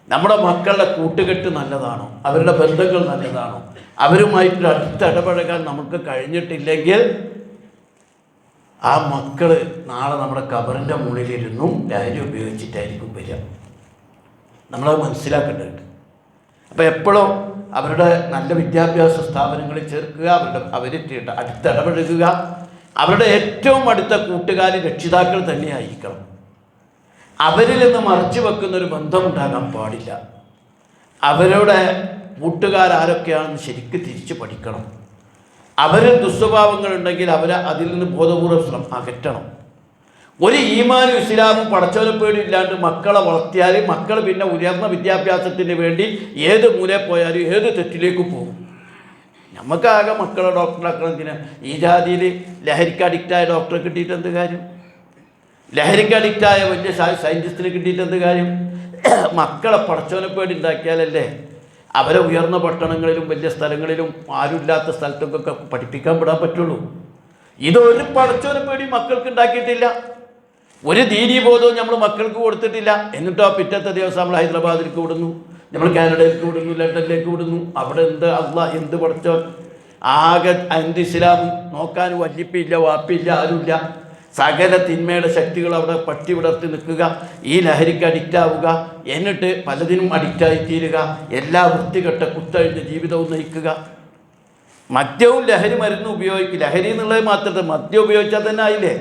നമ്മുടെ മക്കളുടെ കൂട്ടുകെട്ട് നല്ലതാണോ, അവരുടെ ബന്ധങ്ങൾ നല്ലതാണോ, അവരുമായിട്ട് അടുത്തിടപഴകാൻ നമുക്ക് കഴിഞ്ഞിട്ടില്ലെങ്കിൽ ആ മക്കൾ നാളെ നമ്മുടെ കബറിൻ്റെ മുകളിലിരുന്നും ലഹരി ഉപയോഗിച്ചിട്ടായിരിക്കും വരിക. നമ്മളത് മനസ്സിലാക്കേണ്ടതുണ്ട്. അപ്പോൾ എപ്പോഴും അവരുടെ നല്ല വിദ്യാഭ്യാസ സ്ഥാപനങ്ങളിൽ ചേർക്കുക, അവരുടെ അടുത്തിടപഴകുക. അവരുടെ ഏറ്റവും അടുത്ത കൂട്ടുകാരി രക്ഷിതാക്കൾ തന്നെയായിരിക്കണം. അവരിൽ നിന്ന് മറച്ചു വെക്കുന്നൊരു ബന്ധമുണ്ടാകാൻ പാടില്ല. അവരുടെ കൂട്ടുകാരാരൊക്കെയാണെന്ന് ശരിക്കും തിരിച്ച് പഠിക്കണം. അവരിൽ ദുസ്വഭാവങ്ങളുണ്ടെങ്കിൽ അതിൽ നിന്ന് ബോധപൂർവ്വം അകറ്റണം. ഒരു ഈമാനും ഇസ്ലാമും പടച്ചവനെ പേടി ഇല്ലാണ്ട് മക്കളെ വളർത്തിയാൽ മക്കൾ പിന്നെ ഉയർന്ന വിദ്യാഭ്യാസത്തിന് വേണ്ടി ഏത് മൂലയിൽ പോയാലും ഏത് തെറ്റിലേക്കും പോകും. നമുക്കാകെ മക്കളെ ഡോക്ടറാക്കണത്തിന് ഈ ജാതിയിൽ ലഹരിക്ക് അഡിക്റ്റായ ഡോക്ടറെ കിട്ടിയിട്ട് എന്ത് കാര്യം? ലഹരിക്ക് അഡിക്റ്റായ വലിയ സയൻറ്റിസ്റ്റിനെ കിട്ടിയിട്ട് എന്ത് കാര്യം? മക്കളെ പടച്ചവനെ പേടി ഉണ്ടാക്കിയാലല്ലേ അവരെ ഉയർന്ന പട്ടണങ്ങളിലും വലിയ സ്ഥലങ്ങളിലും ആരുമില്ലാത്ത സ്ഥലത്തൊക്കെ പഠിപ്പിക്കാൻ വിടാൻ പറ്റുള്ളൂ. ഇതൊരു പടച്ചവനെ പേടി മക്കൾക്ക് ഉണ്ടാക്കിയിട്ടില്ല. ഒരു ദീനീബോധവും നമ്മൾ മക്കൾക്ക് കൊടുത്തിട്ടില്ല. എന്നിട്ടോ പിറ്റത്തെ ദിവസം നമ്മൾ ഹൈദരാബാദിലേക്ക് വിടുന്നു, നമ്മൾ കാനഡയിലേക്ക് വിടുന്നു, ലണ്ടനിലേക്ക് വിടുന്നു. അവിടെ എന്ത് അള്ളാഹ് എന്ത് പടച്ചവൻ? ആകെ എന്ത് ഇസ്ലാം നോക്കാൻ വല്യപ്പില്ല, വാപ്പില്ല, ആരുമില്ല. സകല തിന്മയുടെ ശക്തികൾ അവിടെ പട്ടി വിടർത്തി നിൽക്കുക, ഈ ലഹരിക്ക് അഡിക്റ്റാവുക, എന്നിട്ട് പലതിനും അഡിക്റ്റായി തീരുക, എല്ലാ വൃത്തികെട്ട കുത്തഴിഞ്ഞ ജീവിതവും നയിക്കുക. മദ്യവും ലഹരി മരുന്നും ഉപയോഗിക്കുക. ലഹരി എന്നുള്ളത് മാത്രമല്ല, മദ്യം ഉപയോഗിച്ചാൽ തന്നെ ആയില്ലേ.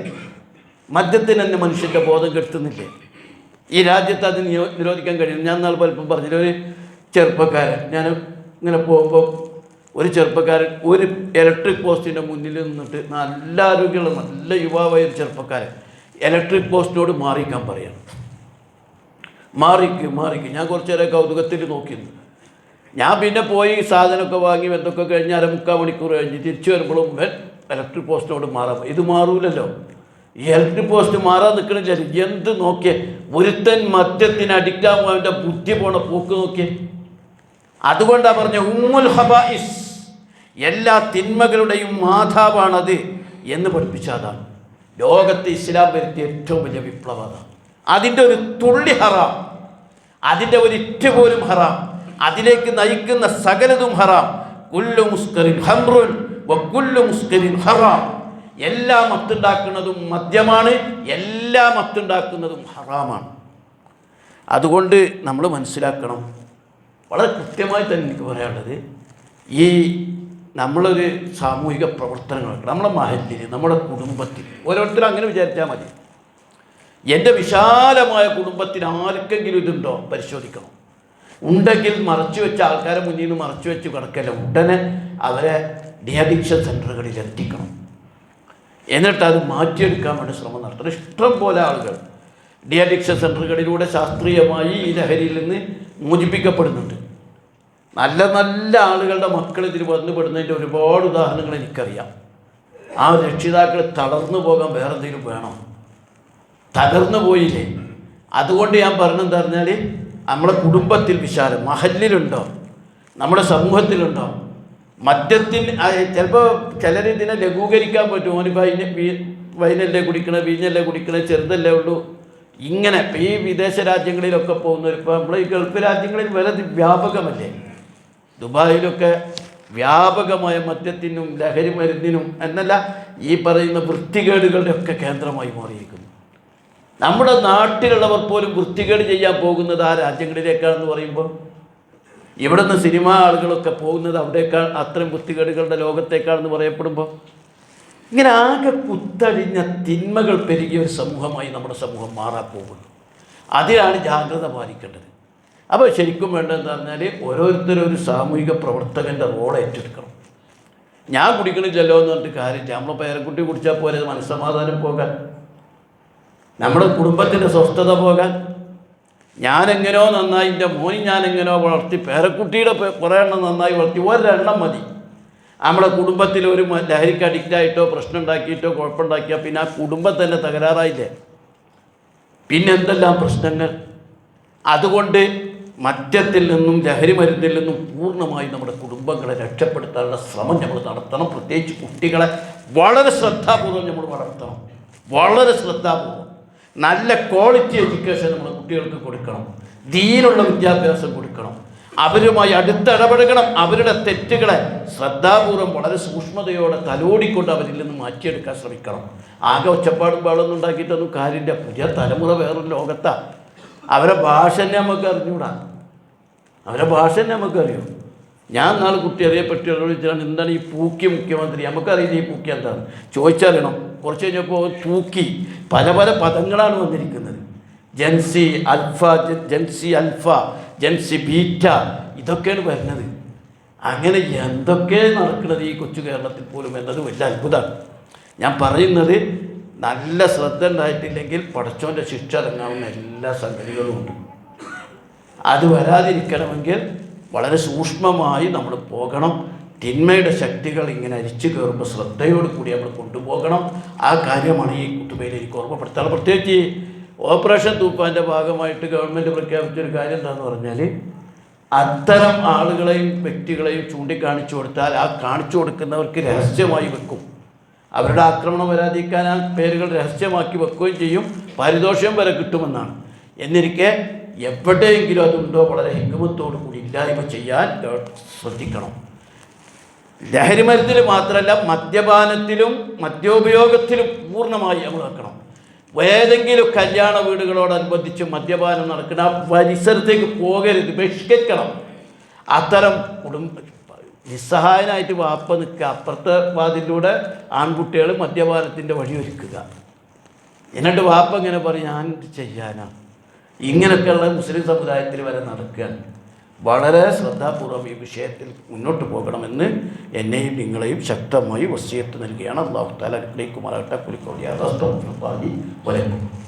മദ്യത്തിന് തന്നെ മനുഷ്യൻ്റെ ബോധം കെടുത്തുന്നില്ലേ? ഈ രാജ്യത്ത് അത് നിരോധിക്കാൻ കഴിയും. ഞാൻ നാളെ പലപ്പം പറഞ്ഞില്ല, ഒരു ചെറുപ്പക്കാരൻ, ഞാൻ ഇങ്ങനെ പോകുമ്പോൾ ഒരു ചെറുപ്പക്കാരൻ ഒരു ഇലക്ട്രിക് പോസ്റ്റിൻ്റെ മുന്നിൽ നിന്നിട്ട് നല്ല ആരോഗ്യമുള്ള നല്ല യുവാവായ ഒരു ചെറുപ്പക്കാരൻ ഇലക്ട്രിക് പോസ്റ്റിനോട് മാറിക്കാൻ പറയണം. മാറിക്ക്. ഞാൻ കുറച്ച് നേരം കൗതുകത്തിൽ നോക്കിയിരുന്നു. ഞാൻ പിന്നെ പോയി സാധനമൊക്കെ വാങ്ങി എന്തൊക്കെ കഴിഞ്ഞ് 3/4 മണിക്കൂർ കഴിഞ്ഞ് തിരിച്ചു വരുമ്പോഴും ഇലക്ട്രിക് പോസ്റ്റിനോട് മാറാം. ഇത് മാറൂലല്ലോ. ഈ ഇലക്ട്രിക് പോസ്റ്റ് മാറാൻ നിൽക്കണില്ല. എന്ത് നോക്കിയേ, ഒരുത്തൻ മദ്യത്തിന് അഡിക്റ്റാകുമ്പോൾ അവൻ്റെ ബുദ്ധി പോണ പോക്ക് നോക്കിയേ. അതുകൊണ്ടാണ് പറഞ്ഞ ഉമ്മുൽ ഹബായിസ്, എല്ലാ തിന്മകളുടെയും മാതാവാണത് എന്ന് പഠിപ്പിച്ചതാണ്. ലോകത്ത് ഇസ്ലാം വരുത്തിയ ഏറ്റവും വലിയ വിപ്ലവമാണ്. അതിൻ്റെ ഒരു തുള്ളി ഹറാം, അതിൻ്റെ ഒരു ഇറ്റ് പോലും ഹറാം, അതിലേക്ക് നയിക്കുന്ന സകലതും ഹറാം. കുല്ലു മുസ്കരിൻ ഹംറുൻ വകുല്ലു മുസ്കരിൻ ഹറാം. എല്ലാ മത്തുണ്ടാക്കുന്നതും മദ്യമാണ്, എല്ലാ മത്തുണ്ടാക്കുന്നതും ഹറാമാണ്. അതുകൊണ്ട് നമ്മൾ മനസ്സിലാക്കണം, വളരെ കൃത്യമായി തന്നെ എനിക്ക് പറയാനുള്ളത്, ഈ നമ്മളൊരു സാമൂഹിക പ്രവർത്തനങ്ങളൊക്കെ നമ്മളെ മഹല്ലിൽ, നമ്മുടെ കുടുംബത്തിൽ, ഓരോരുത്തരും അങ്ങനെ വിചാരിച്ചാൽ മതി. എൻ്റെ വിശാലമായ കുടുംബത്തിന് ആർക്കെങ്കിലും ഇതുണ്ടോ പരിശോധിക്കണം. ഉണ്ടെങ്കിൽ മറച്ചു വെച്ച ആൾക്കാരെ മുന്നിൽ നിന്ന് മറച്ചു വെച്ച് കിടക്കല്ല, ഉടനെ അവരെ ഡിഅഡിക്ഷൻ സെൻ്ററുകളിൽ എത്തിക്കണം. എന്നിട്ട് അത് മാറ്റിയെടുക്കാൻ വേണ്ടി ശ്രമം നടത്തണം. ഇഷ്ടം പോലെ ആളുകൾ ഡിഅഡിക്ഷൻ സെൻ്ററുകളിലൂടെ ശാസ്ത്രീയമായി ഈ ലഹരിയിൽ നിന്ന് മോചിപ്പിക്കപ്പെടുന്നുണ്ട്. നല്ല നല്ല ആളുകളുടെ മക്കൾ ഇതിൽ വന്നുപെടുന്നതിൻ്റെ ഒരുപാട് ഉദാഹരണങ്ങൾ എനിക്കറിയാം. ആ രക്ഷിതാക്കൾ തളർന്നു പോകാൻ വേറെ എന്തെങ്കിലും വേണം, തകർന്നു പോയില്ലേ. അതുകൊണ്ട് ഞാൻ പറഞ്ഞെന്താ പറഞ്ഞാൽ, നമ്മുടെ കുടുംബത്തിൽ വിശാലം, മഹല്ലിലുണ്ടോ, നമ്മുടെ സമൂഹത്തിലുണ്ടോ മദ്യത്തിന്. ചിലപ്പോൾ ചിലരിതിനെ ലഘൂകരിക്കാൻ പറ്റും. ഓന് വൈനല്ലേ കുടിക്കണേ, വീഞ്ഞല്ലേ കുടിക്കണേ, ചെറുതല്ലേ ഉള്ളൂ. ഇങ്ങനെ ഈ വിദേശ രാജ്യങ്ങളിലൊക്കെ പോകുന്നവർ, ഇപ്പോൾ നമ്മൾ ഈ ഗൾഫ് രാജ്യങ്ങളിൽ വലുത് വ്യാപകമല്ലേ, ദുബായിലൊക്കെ വ്യാപകമായ മദ്യത്തിനും ലഹരി മരുന്നിനും എന്നല്ല ഈ പറയുന്ന വൃത്തികേടുകളുടെ ഒക്കെ കേന്ദ്രമായി മാറിയിരിക്കുന്നു. നമ്മുടെ നാട്ടിലുള്ളവർ പോലും വൃത്തികേട് ചെയ്യാൻ പോകുന്നത് ആ രാജ്യങ്ങളിലേക്കാണെന്ന് പറയുമ്പോൾ, ഇവിടെ നിന്ന് സിനിമാ ആളുകളൊക്കെ പോകുന്നത് അവിടേക്കാൾ, അത്രയും വൃത്തികേടുകളുടെ ലോകത്തേക്കാണെന്ന് പറയപ്പെടുമ്പോൾ, ഇങ്ങനെ ആകെ കുത്തഴിഞ്ഞ തിന്മകൾ പെരുകിയ ഒരു സമൂഹമായി നമ്മുടെ സമൂഹം മാറാൻ പോകുന്നു. അതിലാണ് ജാഗ്രത പാലിക്കേണ്ടത്. അപ്പോൾ ശരിക്കും വേണ്ടതെന്ന് പറഞ്ഞാൽ, ഓരോരുത്തരും ഒരു സാമൂഹിക പ്രവർത്തകൻ്റെ റോൾ ഏറ്റെടുക്കണം. ഞാൻ കുടിക്കണില്ലല്ലോ എന്ന് പറഞ്ഞിട്ട് കാര്യമില്ല. നമ്മളെ പേരക്കുട്ടി കുടിച്ചാൽ പോലെ മനസ്സമാധാനം പോകാൻ, നമ്മുടെ കുടുംബത്തിൻ്റെ സ്വസ്ഥത പോകാൻ, ഞാനെങ്ങനോ നന്നായി, എൻ്റെ മോനി ഞാനെങ്ങനോ വളർത്തി, പേരക്കുട്ടിയുടെ കുറേ എണ്ണം നന്നായി വളർത്തി, ഒരെണ്ണം മതി. നമ്മുടെ കുടുംബത്തിൽ ഒരു ലഹരിക്ക് അഡിക്റ്റായിട്ടോ പ്രശ്നം ഉണ്ടാക്കിയിട്ടോ കുഴപ്പമുണ്ടാക്കിയാൽ പിന്നെ ആ കുടുംബം തന്നെ തകരാറായില്ലേ, പിന്നെ എന്തെല്ലാം പ്രശ്നങ്ങൾ. അതുകൊണ്ട് മദ്യത്തിൽ നിന്നും ലഹരി മരുന്നിൽ നിന്നും പൂർണ്ണമായി നമ്മുടെ കുടുംബങ്ങളെ രക്ഷപ്പെടുത്താനുള്ള ശ്രമം നമ്മൾ നടത്തണം. പ്രത്യേകിച്ച് കുട്ടികളെ വളരെ ശ്രദ്ധാപൂർവം നമ്മൾ വളർത്തണം, വളരെ ശ്രദ്ധാപൂർവം. നല്ല ക്വാളിറ്റി എഡ്യൂക്കേഷൻ നമ്മൾ കുട്ടികൾക്ക് കൊടുക്കണം, ദീനുള്ള വിദ്യാഭ്യാസം കൊടുക്കണം, അവരുമായി അടുത്തിടപഴകണം. അവരുടെ തെറ്റുകളെ ശ്രദ്ധാപൂർവം വളരെ സൂക്ഷ്മതയോടെ തലോടിക്കൊണ്ട് അവരിൽ നിന്ന് മാറ്റിയെടുക്കാൻ ശ്രമിക്കണം. ആകെ ഒച്ചപ്പാടും പാടൊന്നും ഉണ്ടാക്കിയിട്ടൊന്നും കാര്യമില്ല. പുതിയ തലമുറ വേറൊരു ലോകത്താണ്. അവരെ ഭാഷ തന്നെ നമുക്ക് അറിഞ്ഞൂടാ, അവരെ ഭാഷ തന്നെ നമുക്കറിയും. ഞാൻ നാളെ കുട്ടി അറിയപ്പെട്ടവരോട് ചോദിച്ചാൽ എന്താണ് ഈ പൂക്കി മുഖ്യമന്ത്രി, നമുക്കറിയില്ല ഈ പൂക്കി എന്താണ് ചോദിച്ചറിയണം. കുറച്ച് കഴിഞ്ഞപ്പോൾ പൂക്കി പല പല പദങ്ങളാണ് വന്നിരിക്കുന്നത്. ജെൻസി അൽഫ, ജെൻസി ബീറ്റ, ഇതൊക്കെയാണ് വരുന്നത്. അങ്ങനെ എന്തൊക്കെ നടക്കുന്നത് ഈ കൊച്ചു കേരളത്തിൽ പോലും എന്നത് വലിയ അത്ഭുതമാണ്. ഞാൻ പറയുന്നത്, നല്ല ശ്രദ്ധ ഉണ്ടായിട്ടില്ലെങ്കിൽ പടച്ചോൻ്റെ ശിക്ഷ ഇറങ്ങാവുന്ന എല്ലാ സംഗതികളും ഉണ്ട്. അത് വരാതിരിക്കണമെങ്കിൽ വളരെ സൂക്ഷ്മമായി നമ്മൾ പോകണം. തിന്മയുടെ ശക്തികൾ ഇങ്ങനെ അരിച്ചു കയറുമ്പോൾ ശ്രദ്ധയോട് കൂടി നമ്മൾ കൊണ്ടുപോകണം. ആ കാര്യമാണ് ഈ കുത്തുബയിൽ എനിക്ക് ഓർമ്മപ്പെടുത്താറ്. പ്രത്യേകിച്ച് ഓപ്പറേഷൻ തൂഫാൻ്റെ ഭാഗമായിട്ട് ഗവൺമെൻറ് പ്രഖ്യാപിച്ചൊരു കാര്യം എന്താണെന്ന് പറഞ്ഞാൽ, അത്തരം ആളുകളെയും വ്യക്തികളെയും ചൂണ്ടിക്കാണിച്ചു കൊടുത്താൽ ആ കാണിച്ചു കൊടുക്കുന്നവർക്ക് രഹസ്യമായി വെക്കും. അവരുടെ ആക്രമണം വരാതിരിക്കാൻ ആ പേരുകൾ രഹസ്യമാക്കി വെക്കുകയും ചെയ്യും. പാരിതോഷികം വരെ കിട്ടുമെന്നാണ്. എന്നിരിക്കെ എവിടെയെങ്കിലും അതുണ്ടോ വളരെ ഹിക്മത്തോടു കൂടി ഇല്ലായ്മ ചെയ്യാൻ ശ്രദ്ധിക്കണം. ലഹരി മരുന്നിൽ മാത്രമല്ല, മദ്യപാനത്തിലും മദ്യോപയോഗത്തിലും പൂർണ്ണമായി നമ്മൾ വെക്കണം. ഏതെങ്കിലും കല്യാണ വീടുകളോടനുബന്ധിച്ച് മദ്യപാനം നടക്കുന്ന ആ പരിസരത്തേക്ക് പോകരുത്, ബഹിഷ്കരിക്കണം. അത്തരം നിസ്സഹായനായിട്ട് വാപ്പ നിൽക്കുക, അപ്പുറത്തെ വാതിലൂടെ ആൺകുട്ടികൾ മദ്യപാനത്തിൻ്റെ വഴിയൊരുക്കുക. എന്നിട്ട് വാപ്പ ഇങ്ങനെ പറയും, ഞാൻ ചെയ്യാനാ. ഇങ്ങനെയൊക്കെയുള്ള മുസ്ലിം സമുദായത്തിൽ വരെ നടക്കുകയാണ്. വളരെ ശ്രദ്ധാപൂർവം ഈ വിഷയത്തിൽ മുന്നോട്ട് പോകണമെന്ന് എന്നെയും നിങ്ങളെയും ശക്തമായി വസിയത്ത് നൽകുകയാണ്. അല്ലാഹു തആല അനുഗ്രഹിക്കുമാറാകട്ടെ. കുലിക്കോളിയാ റസ്തഗ്ഫിറുല്ലാഹി വലക്കും.